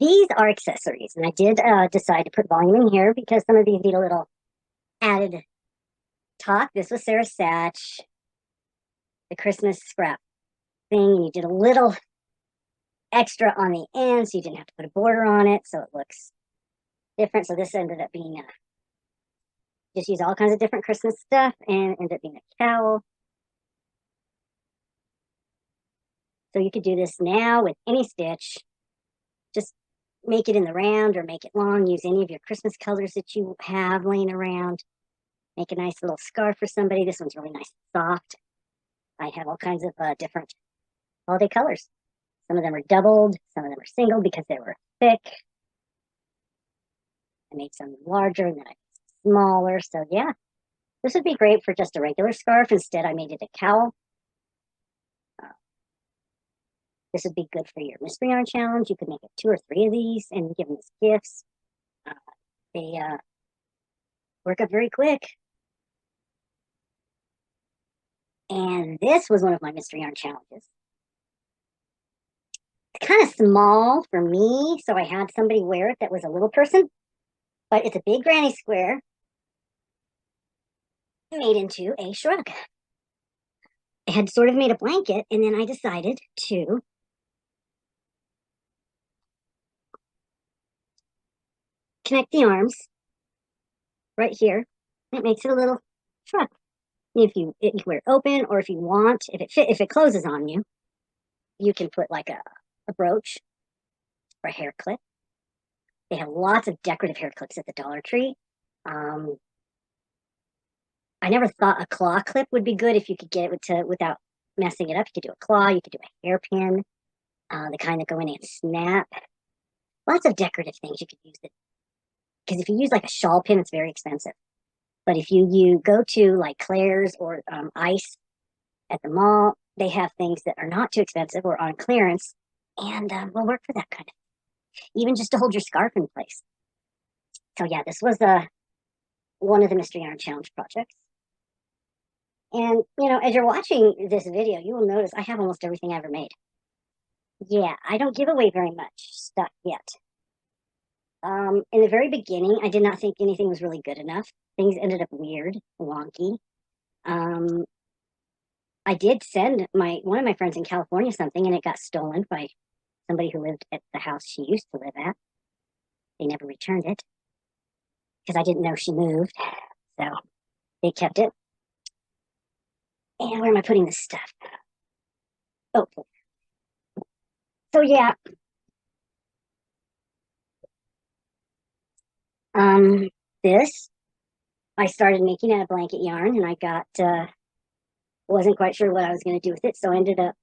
These are accessories, and I did decide to put volume in here because some of these need a little added talk. This was Sarah Satch, the Christmas scrap thing, and you did a little extra on the end so you didn't have to put a border on it, so it looks different. So this ended up being just use all kinds of different Christmas stuff and ended up being a cowl. So you could do this now with any stitch. Just make it in the round or make it long. Use any of your Christmas colors that you have laying around. Make a nice little scarf for somebody. This one's really nice and soft. I have all kinds of different holiday colors. Some of them are doubled, some of them are single because they were thick. I made some larger and then I made some smaller. So yeah, this would be great for just a regular scarf. Instead, I made it a cowl. This would be good for your mystery yarn challenge. You could make it 2 or 3 of these and give them as gifts. They work up very quick. And this was one of my mystery yarn challenges. It's kind of small for me, so I had somebody wear it that was a little person. But it's a big granny square made into a shrug. I had sort of made a blanket, and then I decided to connect the arms right here. It makes it a little shrug. If you wear it open, or if you want, if it closes on you, you can put like a brooch or a hair clip. They have lots of decorative hair clips at the Dollar Tree. I never thought a claw clip would be good if you could get it without messing it up. You could do a claw, you could do a hairpin, the kind that go in and snap. Lots of decorative things you could use it. Because if you use like a shawl pin, it's very expensive. But if you go to like Claire's or Ice at the mall, they have things that are not too expensive or on clearance and will work for that kind of thing. Even just to hold your scarf in place. So yeah, this was one of the Mystery Yarn Challenge projects. And, as you're watching this video, you will notice I have almost everything I ever made. Yeah, I don't give away very much stuff yet. In the very beginning, I did not think anything was really good enough. Things ended up weird, wonky. I did send one of my friends in California something, and it got stolen by somebody who lived at the house she used to live at. They never returned it because I didn't know she moved. So they kept it. And where am I putting this stuff? Oh, so yeah. This I started making out of blanket yarn, and I wasn't quite sure what I was going to do with it, so I ended up,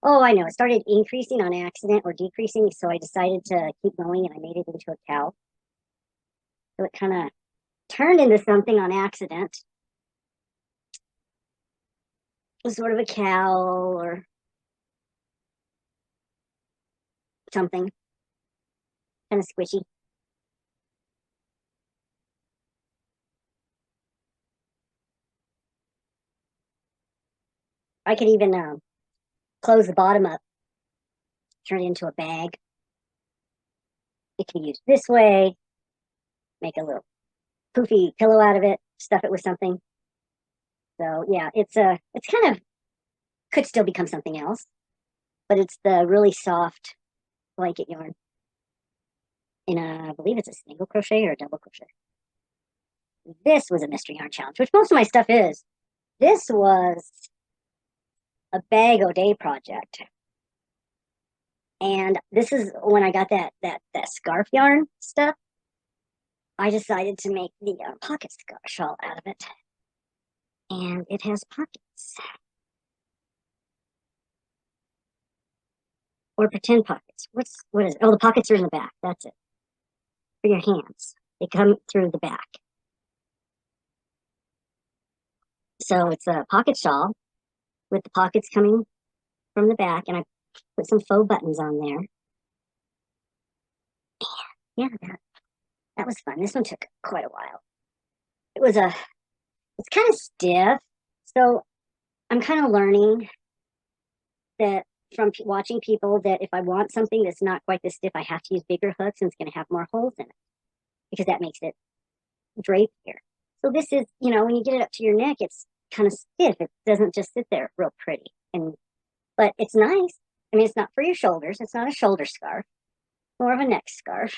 oh, I know, it started increasing on accident or decreasing, so I decided to keep going, and I made it into a cowl. So it kind of turned into something on accident. It was sort of a cowl or something, kind of squishy. I could even close the bottom up, turn it into a bag. It can be used this way, make a little poofy pillow out of it, stuff it with something. So yeah, it's kind of could still become something else, but it's the really soft blanket yarn in I believe it's a single crochet or a double crochet. This was a mystery yarn challenge, which most of my stuff is. This was a bag o' day project. And this is when I got that scarf yarn stuff. I decided to make the pocket shawl out of it. And it has pockets. Or pretend pockets. What is it? Oh, the pockets are in the back. That's it. For your hands. They come through the back. So it's a pocket shawl with the pockets coming from the back, and I put some faux buttons on there. Yeah, that was fun. This one took quite a while. It's kind of stiff, so I'm kind of learning that from watching people that if I want something that's not quite this stiff, I have to use bigger hooks and it's going to have more holes in it because that makes it drapier. So this is, when you get it up to your neck, it's kind of stiff. It doesn't just sit there real pretty. But it's nice. I mean, it's not for your shoulders. It's not a shoulder scarf, more of a neck scarf.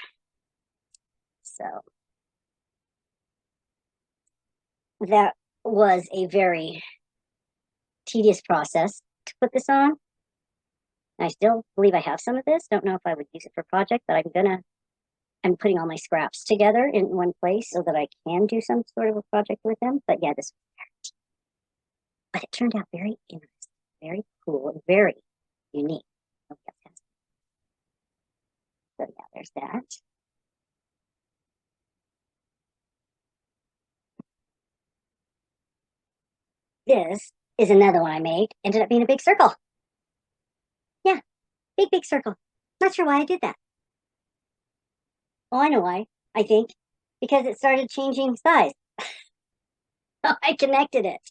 So that was a very tedious process to put this on. I still believe I have some of this. Don't know if I would use it for a project, but I'm putting all my scraps together in one place so that I can do some sort of a project with them. But yeah, but it turned out very interesting, very cool, and very unique. So yeah, there's that. This is another one I made. Ended up being a big circle. Yeah, big circle. Not sure why I did that. Oh, I know why. I think because it started changing size. I connected it.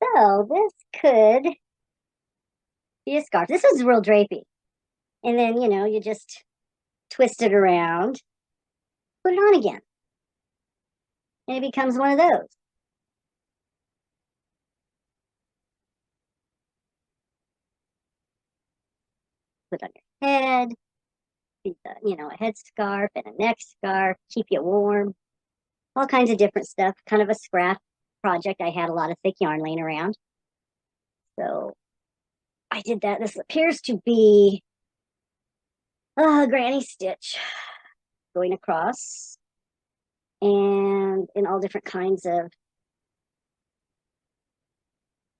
So this could be a scarf. This is real drapey. And then, you just twist it around, put it on again. And it becomes one of those. Put on your head, a head scarf and a neck scarf, keep you warm. All kinds of different stuff. Kind of a scrap project. I had a lot of thick yarn laying around. So I did that. This appears to be a granny stitch going across and in all different kinds of.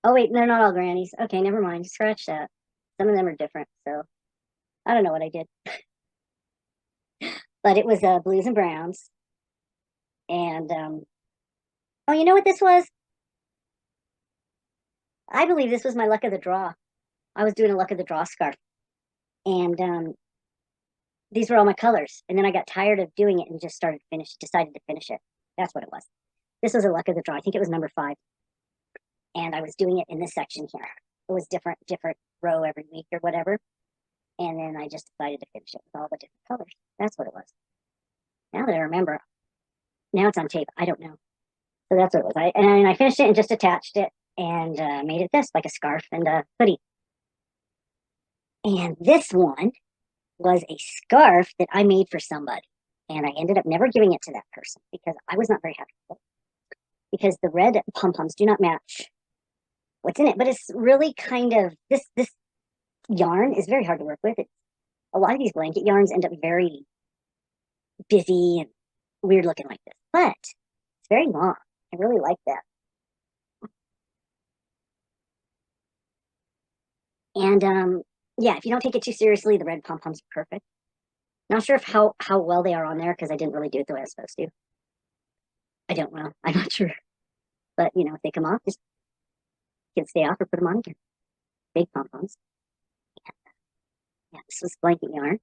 Oh, wait, they're not all grannies. Okay, never mind. Scratch that. Some of them are different. So I don't know what I did. But it was blues and browns. And, oh, you know what this was? I believe this was my luck of the draw. I was doing a luck of the draw scarf. And these were all my colors. And then I got tired of doing it and just decided to finish it. That's what it was. This was a luck of the draw. I think it was number 5. And I was doing it in this section here. It was different row every week or whatever. And then I just decided to finish it with all the different colors. That's what it was. Now that I remember, now it's on tape. I don't know. So that's what it was. And I finished it and just attached it and made it this, like a scarf and a hoodie. And this one was a scarf that I made for somebody. And I ended up never giving it to that person because I was not very happy with it. Because the red pom-poms do not match what's in it. But it's really kind of, this yarn is very hard to work with. A lot of these blanket yarns end up very busy and weird looking like this. But it's very long. I really like that. And yeah, if you don't take it too seriously, the red pom-poms are perfect. Not sure if how well they are on there because I didn't really do it the way I was supposed to. I don't know. I'm not sure. But, if they come off, just can stay off or put them on again. Big pom-poms. Yeah, this was blanket yarn.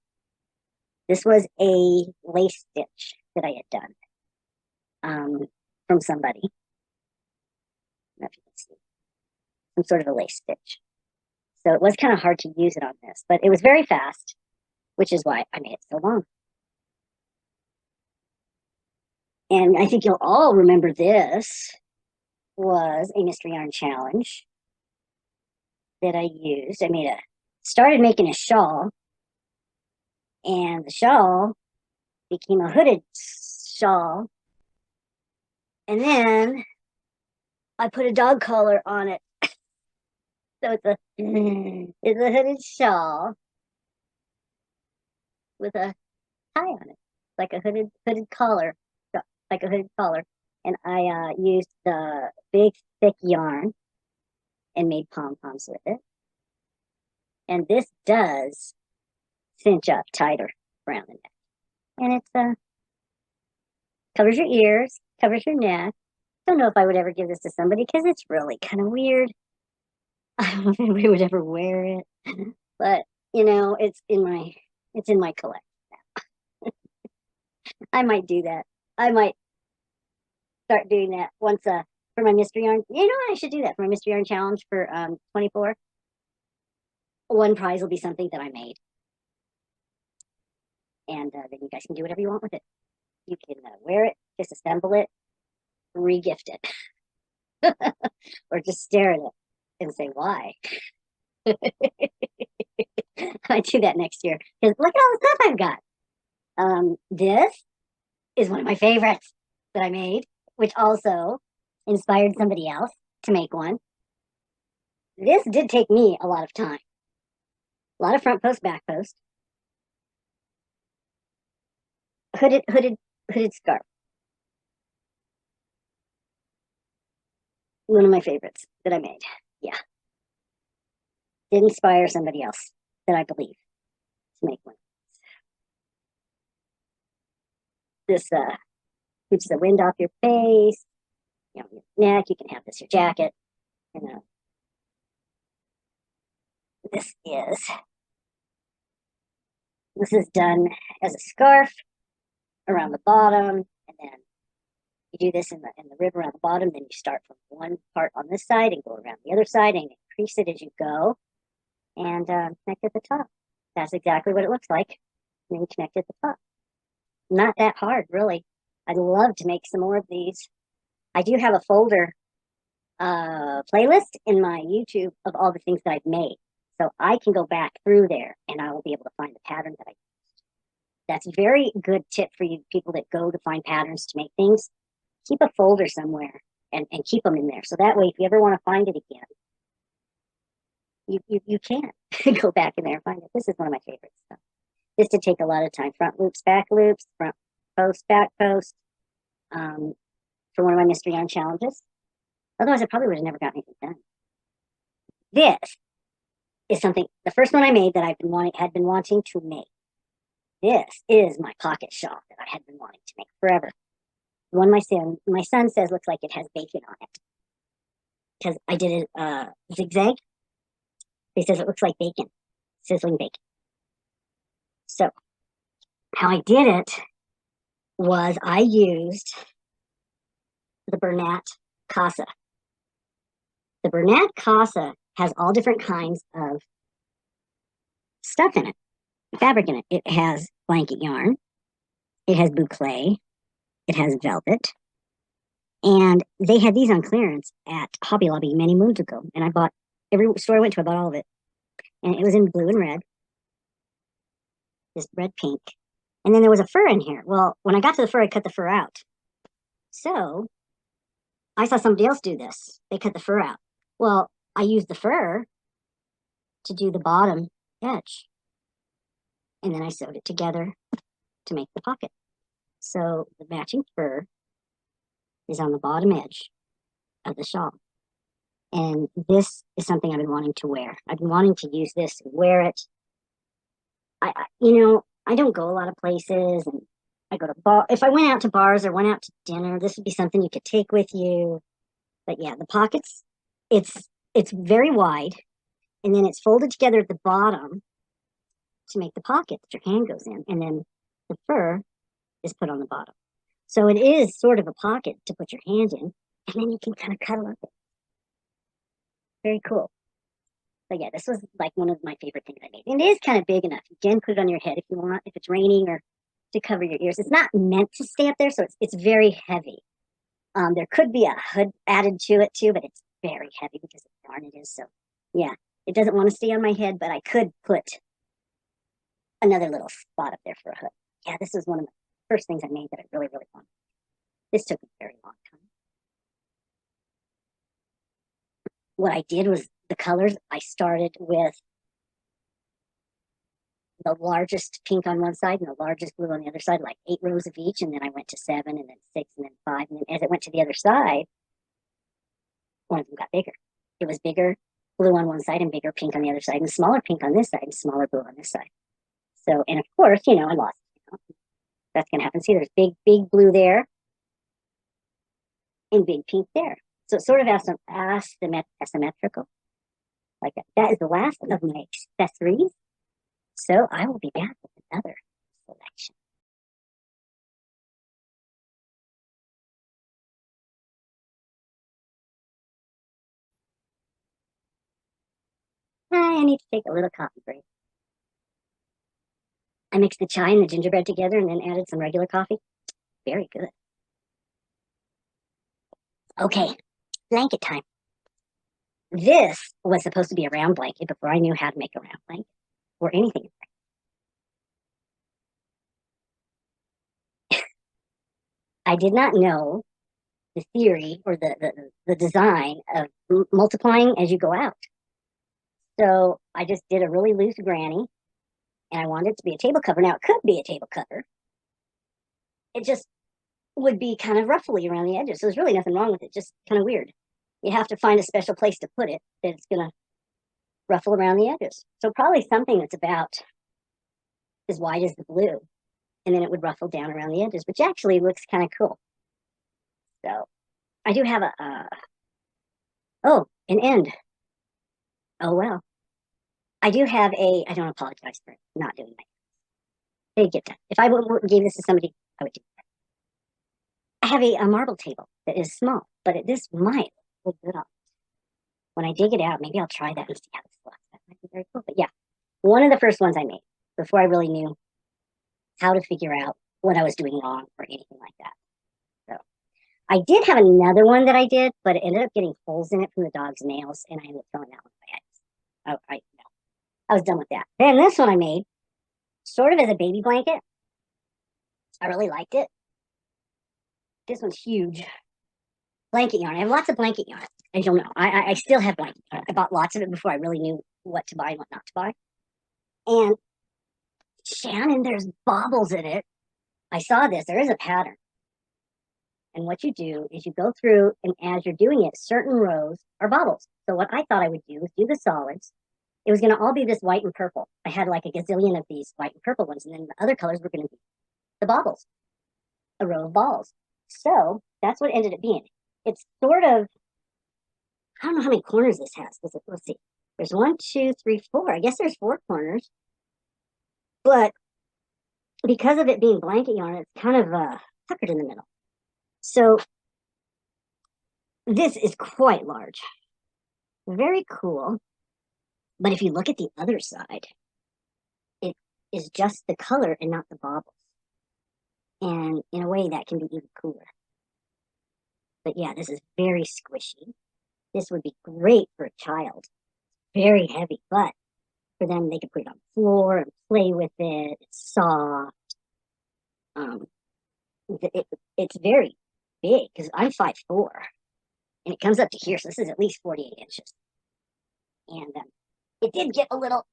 This was a lace stitch that I had done from somebody. I don't know if you can see. Some sort of a lace stitch. So it was kind of hard to use it on this, but it was very fast, which is why I made it so long. And I think you'll all remember this was a mystery yarn challenge that I used. Started making a shawl, and the shawl became a hooded shawl. And then I put a dog collar on it. So it's a hooded shawl with a tie on it, like a hooded collar, like a hooded collar. And I used the big thick yarn and made pom-poms with it. And this does cinch up tighter around the neck. And it's covers your ears, covers your neck. Don't know if I would ever give this to somebody because it's really kind of weird. I don't know if anybody would ever wear it, but it's in my collection now. I might do that. I might start doing that once for my mystery yarn. You know what? I should do that for my mystery yarn challenge for 24. one prize will be something that I made. And then you guys can do whatever you want with it. You can wear it, disassemble it, re-gift it, or just stare at it and say, why? I do that next year. Because look at all the stuff I've got. This is one of my favorites that I made, which also inspired somebody else to make one. This did take me a lot of time. A lot of front post, back post. Hooded scarf. One of my favorites that I made. Yeah. Did inspire somebody else that I believe to make one. This keeps the wind off your face, you know, your neck. You can have this your jacket. You know, this is done as a scarf around the bottom, and then you do this in the rib around the bottom. Then you start from one part on this side and go around the other side and increase it as you go, and connect at the top. That's exactly what it looks like. And then connect at the top. Not that hard, really. I'd love to make some more of these. I do have a folder playlist in my YouTube of all the things that I've made. So I can go back through there and I will be able to find the pattern that I used. That's a very good tip for you people that go to find patterns to make things. Keep a folder somewhere and keep them in there. So that way, if you ever want to find it again, you can go back in there and find it. This is one of my favorites. So this did take a lot of time. Front loops, back loops, front post, back post, for one of my mystery yarn challenges. Otherwise, I probably would have never gotten anything done. This is something, the first one I made that had been wanting to make. This is my pocket shawl that I had been wanting to make forever. The one my son says looks like it has bacon on it. Because I did it zigzag. He says it looks like bacon, sizzling bacon. So how I did it was I used the Bernat Casa. The Bernat Casa has all different kinds of stuff in it, fabric in it. It has blanket yarn, it has boucle, it has velvet, and they had these on clearance at Hobby Lobby many moons ago. And I bought every store I went to, I bought all of it, and it was in blue and red, this red pink, and then there was a fur in here. Well, when I got to the fur, I cut the fur out. So I saw somebody else do this. They cut the fur out. Well, I used the fur to do the bottom edge, and then I sewed it together to make the pocket. So the matching fur is on the bottom edge of the shawl. And this is something I've been wanting to wear. I've been wanting to use this and wear it. I don't go a lot of places, and I go to bar. If I went out to bars or went out to dinner, this would be something you could take with you. But yeah, the pockets, it's very wide, and then it's folded together at the bottom to make the pocket that your hand goes in, and then the fur is put on the bottom. So it is sort of a pocket to put your hand in, and then you can kind of cuddle up it. Very cool. But yeah, this was like one of my favorite things I made. And it is kind of big enough. You can put it on your head if you want, if it's raining, or to cover your ears. It's not meant to stay up there, so it's very heavy. There could be a hood added to it too, but it's very heavy because of the yarn it is. So yeah, it doesn't want to stay on my head, but I could put another little spot up there for a hood. Yeah, this was one of the first things I made that I really, really wanted. This took a very long time. What I did was the colors, I started with the largest pink on one side and the largest blue on the other side, like 8 rows of each. And then I went to 7 and then 6 and then 5. And then as it went to the other side, one of them got bigger. It was bigger blue on one side and bigger pink on the other side, and smaller pink on this side and smaller blue on this side. So, and of course, I lost. That's going to happen. See, there's big blue there and big pink there. So it's sort of asymmetrical. Like that. That is the last of my accessories. So I will be back with another selection. Hi, I need to take a little coffee break. I mixed the chai and the gingerbread together and then added some regular coffee. Very good. Okay, blanket time. This was supposed to be a round blanket before I knew how to make a round blanket or anything. I did not know the theory or the design of multiplying as you go out. So I just did a really loose granny, and I wanted it to be a table cover. Now, it could be a table cover. It just would be kind of ruffly around the edges. So there's really nothing wrong with it, just kind of weird. You have to find a special place to put it that it's going to ruffle around the edges. So probably something that's about as wide as the blue, and then it would ruffle down around the edges, which actually looks kind of cool. So I do have oh, an end. Oh, well. I do have I don't apologize for not doing that. They get that. If I gave this to somebody, I would do that. I have a marble table that is small, but this might look good on it. When I dig it out, maybe I'll try that and see how this looks. That might be very cool. But yeah, one of the first ones I made before I really knew how to figure out what I was doing wrong or anything like that. So I did have another one that I did, but it ended up getting holes in it from the dog's nails, and I ended up throwing that one away. I was done with that. Then this one I made sort of as a baby blanket. I really liked it. This one's huge. Blanket yarn. I have lots of blanket yarn, as you'll know. I still have blanket yarn. I bought lots of it before I really knew what to buy and what not to buy. And Shannon, there's baubles in it. I saw this. There is a pattern. And what you do is you go through, and as you're doing it, certain rows are baubles. So what I thought I would do is do the solids. It was going to all be this white and purple. I had like a gazillion of these white and purple ones, and then the other colors were going to be the baubles, a row of balls. So that's what ended up being. It's sort of, I don't know how many corners this has. Let's see. There's 1, 2, 3, 4. I guess there's 4 corners. But because of it being blanket yarn, it's kind of puckered in the middle. So this is quite large. Very cool. But if you look at the other side, it is just the color and not the baubles. And in a way, that can be even cooler. But yeah, this is very squishy. This would be great for a child. Very heavy, but for them, they could put it on the floor and play with it. It's soft. It's very big because I'm 5'4", and it comes up to here. So this is at least 48 inches. And it did get a little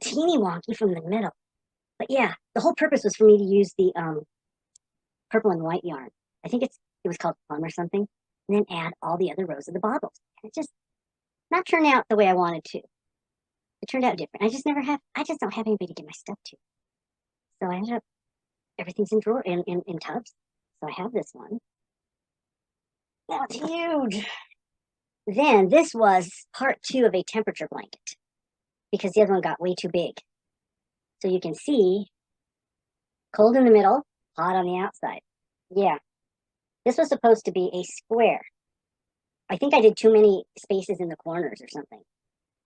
teeny wonky from the middle. But yeah, the whole purpose was for me to use the purple and white yarn. I think it was called plum or something, and then add all the other rows of the baubles. And it just not turned out the way I wanted to. It turned out different. I just don't have anybody to give my stuff to. So I ended up, everything's in tubs. So I have this one. That's huge. Then this was part 2 of a temperature blanket because the other one got way too big. So you can see cold in the middle, hot on the outside. Yeah. This was supposed to be a square. I think I did too many spaces in the corners or something.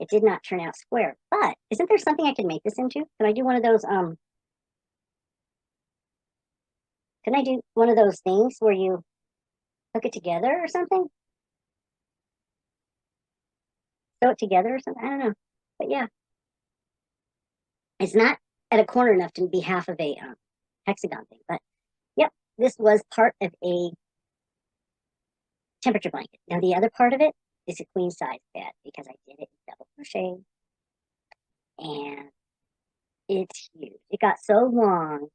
It did not turn out square. But isn't there something I could make this into? Can I do one of those things where you hook it together or something? Sew it together or something? I don't know. But yeah. It's not at a corner enough to be half of a hexagon thing. But yep, this was part of a temperature blanket. Now the other part of it is a queen size bed because I did it in double crochet. And it's huge. It got so long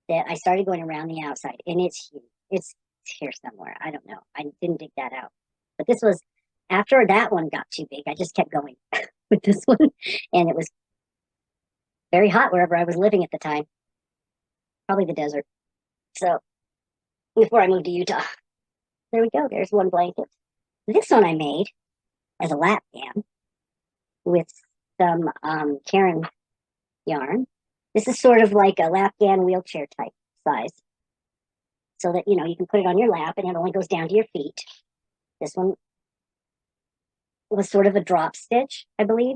that I started going around the outside, and it's huge. It's here somewhere. I don't know. I didn't dig that out. But this was, after that one got too big, I just kept going with this one. And it was very hot wherever I was living at the time. Probably the desert. So before I moved to Utah. There we go. There's one blanket. This one I made as a lap band with some Karen yarn. This is sort of like a Lapgan wheelchair type size. So that, you can put it on your lap and it only goes down to your feet. This one was sort of a drop stitch, I believe.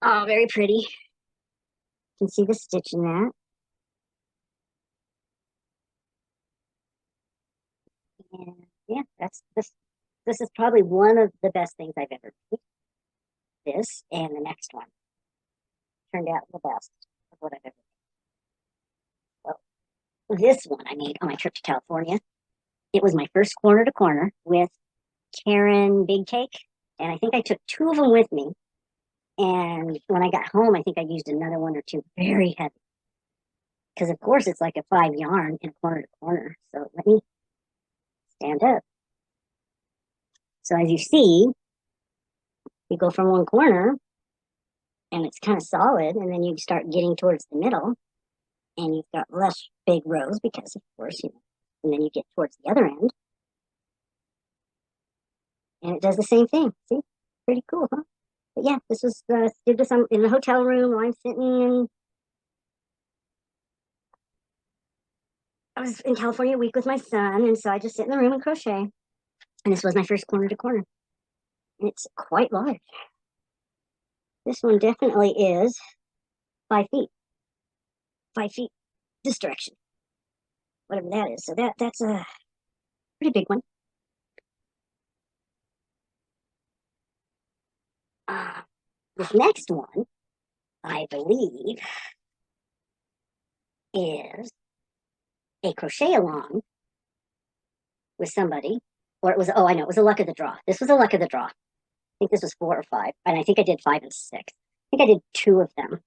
Oh, very pretty. You can see the stitch in that. And yeah, that's this. This is probably one of the best things I've ever made. This and the next one turned out the best of what I've ever made. So this one I made on my trip to California. It was my first corner to corner with Karen Big Cake, and I think I took two of them with me. And when I got home, I think I used another one or two, very heavy, because of course it's like a 5 yarn in corner to corner. So let me stand up. So as you see, you go from one corner and it's kind of solid, and then you start getting towards the middle, and you've got less big rows because, of course, and then you get towards the other end, and it does the same thing. See, pretty cool, huh? But yeah, this was did this in the hotel room while I'm sitting in. I was in California a week with my son, and so I just sit in the room and crochet. And this was my first corner to corner, and it's quite large. This one definitely is 5 feet, 5 feet this direction, whatever that is. So that's a pretty big one. Uh, this next one, I believe, is a crochet along with somebody, or it was, oh, I know, it was a luck of the draw. This was a luck of the draw. I think this was 4 or 5, and I think I did 5 and 6. I think I did 2 of them.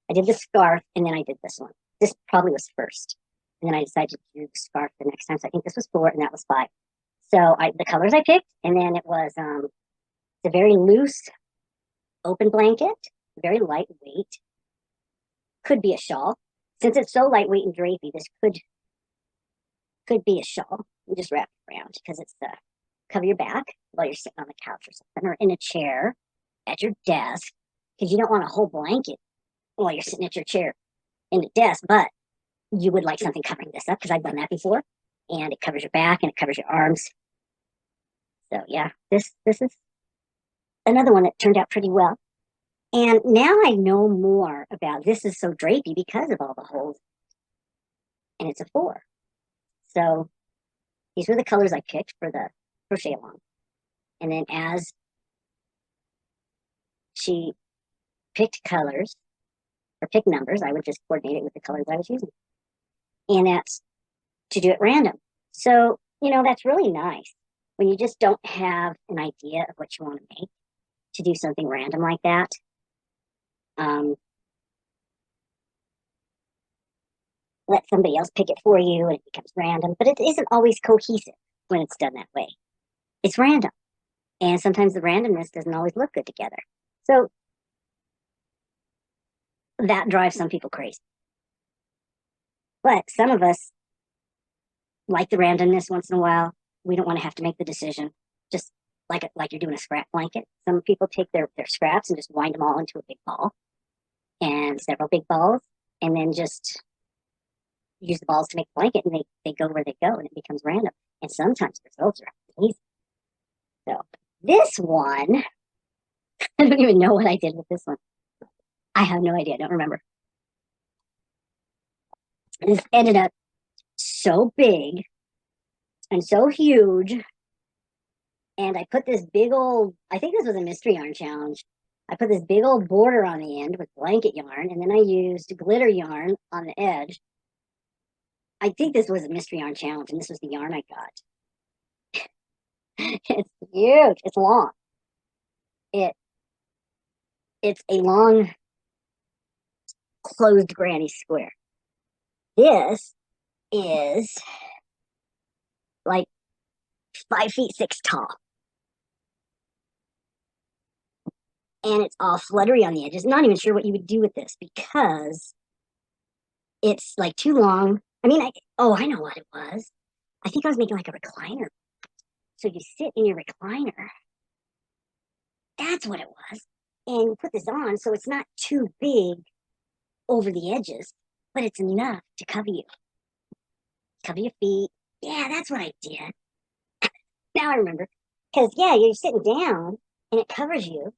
I did the scarf, and then I did this one. This probably was first, and then I decided to do the scarf the next time. So I think this was 4, and that was 5. So the colors I picked, and then it was it's a very loose, open blanket, very lightweight. Could be a shawl. Since it's so lightweight and drapey, this could be a shawl. You just wrap it around because it's the cover your back while you're sitting on the couch or something, or in a chair at your desk, because you don't want a whole blanket while you're sitting at your chair in the desk, but you would like something covering this up because I've done that before, and it covers your back and it covers your arms. So yeah, this is another one that turned out pretty well. And now I know more about this is so drapey because of all the holes, and it's a 4. So these were the colors I picked for the crochet along. And then as she picked colors or picked numbers, I would just coordinate it with the colors I was using. And that's to do it random. So, that's really nice when you just don't have an idea of what you want to make, to do something random like that. Let somebody else pick it for you and it becomes random, but it isn't always cohesive when it's done that way. It's random. And sometimes the randomness doesn't always look good together. So that drives some people crazy. But some of us like the randomness once in a while. We don't want to have to make the decision. Just like you're doing a scrap blanket. Some people take their scraps and just wind them all into a big ball, and several big balls, and then just use the balls to make a blanket, and they go where they go, and it becomes random. And sometimes the results are amazing. So this one, I don't even know what I did with this one. I have no idea. I don't remember. This ended up so big and so huge. And I put this big old, I think this was a mystery yarn challenge. I put this big old border on the end with blanket yarn, and then I used glitter yarn on the edge. I think this was a mystery yarn challenge, and this was the yarn I got. It's huge. It's long. It's a long closed granny square. This is like 5'6" tall. And it's all fluttery on the edges. Not even sure what you would do with this because it's like too long. I mean, I know what it was. I think I was making like a recliner. So you sit in your recliner. That's what it was. And you put this on so it's not too big over the edges, but it's enough to cover you. Cover your feet. Yeah, that's what I did. Now I remember. Because, yeah, you're sitting down and it covers you.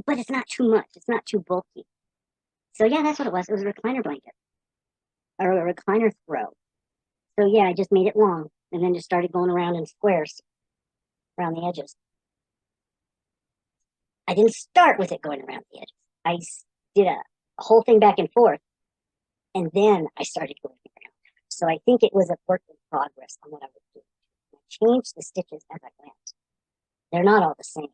but it's not too much. It's not too bulky. So yeah, that's what it was. It was a recliner blanket or a recliner throw. So yeah, I just made it long and then just started going around in squares around the edges. I didn't start with it going around the edges. I did a whole thing back and forth, and then I started going around. So I think it was a work in progress on what I was doing. I changed the stitches as I went. They're not all the same.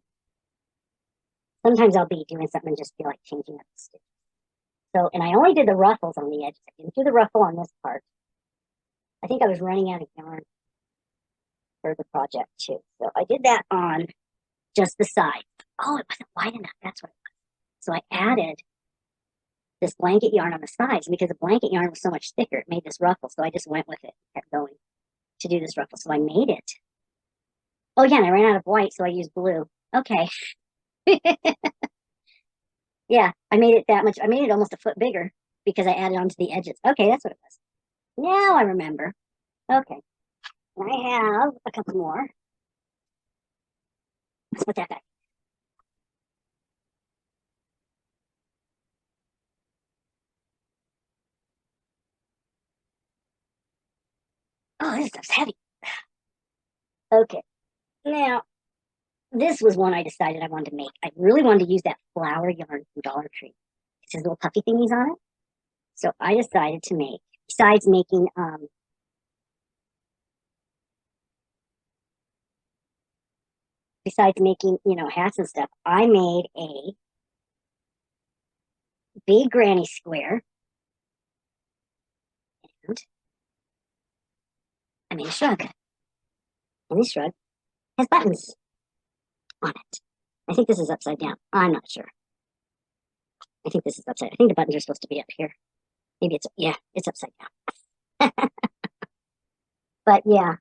Sometimes I'll be doing something and just feel like changing up the stitches. So, and I only did the ruffles on the edges. I didn't do the ruffle on this part. I think I was running out of yarn for the project too. So I did that on just the side. Oh, it wasn't wide enough. That's what it was. So I added this blanket yarn on the sides because the blanket yarn was so much thicker. It made this ruffle. So I just went with it, kept going to do this ruffle. So I made it. Oh yeah, and I ran out of white, so I used blue. Okay. Yeah, I made it that much. I made it almost a foot bigger because I added onto the edges. Okay, that's what it was. Now I remember. Okay. And I have a couple more. Let's put that back. Oh, this stuff's heavy. Okay. Now, this was one I decided I wanted to make. I really wanted to use that flower yarn from Dollar Tree. It has little puffy thingies on it. So I decided to make, besides making hats and stuff, I made a big granny square. And I made a shrug. And this shrug has buttons on it. I think this is upside down. I'm not sure. I think this is upside. I think the buttons are supposed to be up here. Maybe it's upside down. But yeah,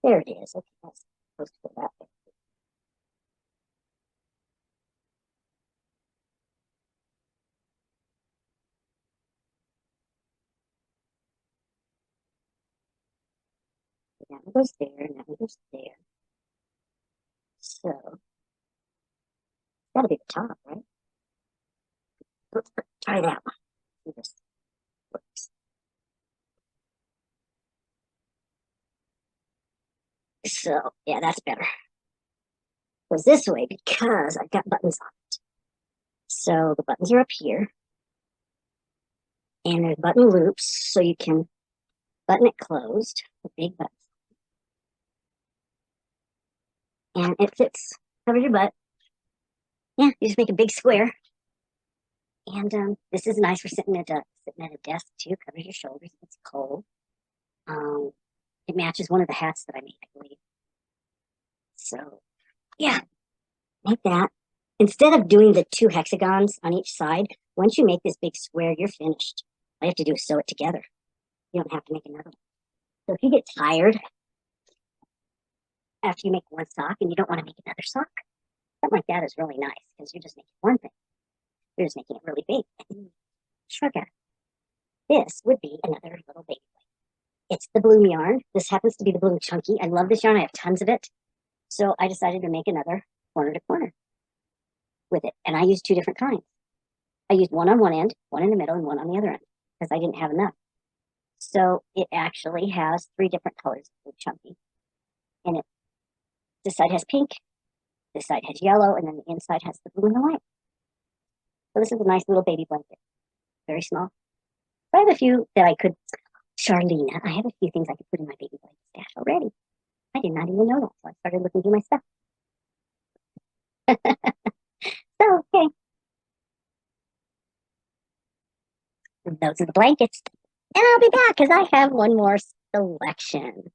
there it is. Okay, that's supposed to go that way. That one goes there, and that one goes there. So, it's gotta be the top, right? Let's try that one. See this works. So, yeah, that's better. Goes this way because I've got buttons on it. So the buttons are up here. And there's button loops, so you can button it closed with big buttons. And it fits. Cover your butt. Yeah, you just make a big square. And this is nice for sitting at a desk too. Covers your shoulders if it's cold. It matches one of the hats that I made, I believe. So yeah, make that. Instead of doing the 2 hexagons on each side, once you make this big square, you're finished. All you have to do is sew it together. You don't have to make another one. So if you get tired after you make one sock and you don't want to make another sock, something like that is really nice because you're just making one thing. You're just making it really big. And then shrug at it. This would be another little baby blanket. It's the bloom yarn. This happens to be the bloom chunky. I love this yarn. I have tons of it. So I decided to make another corner to corner with it. And I used 2 different kinds. I used one on one end, one in the middle, and one on the other end because I didn't have enough. So it actually has 3 different colors of chunky. And this side has pink, this side has yellow, and then the inside has the blue and the white. So this is a nice little baby blanket. Very small. So I have a few that I could, Charlena, I have a few things I could put in my baby blanket stash already. I did not even know that, so I started looking through my stuff. So, okay. Those are the blankets. And I'll be back because I have one more selection.